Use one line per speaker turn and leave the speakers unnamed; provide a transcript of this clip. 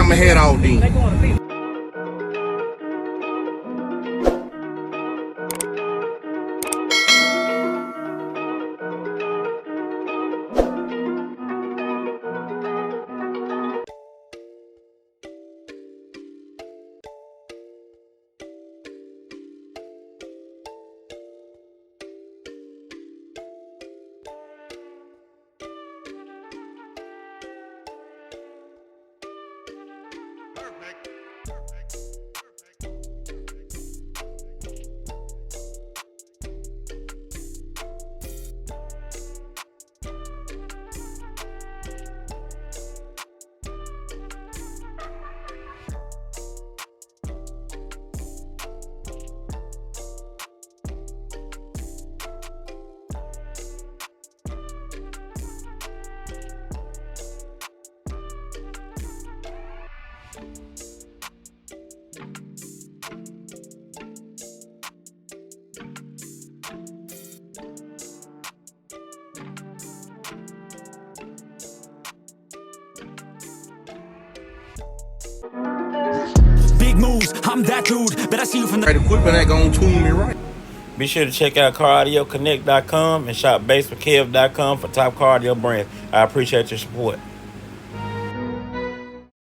I'ma head out then.
Big moves, I'm that dude. Bet I see you from the
Equipment ain't gonna tune me right.
Be sure to check out CarAudioConnect.com and shop BASSWITHKEV.com for top cardio brands. I appreciate your support.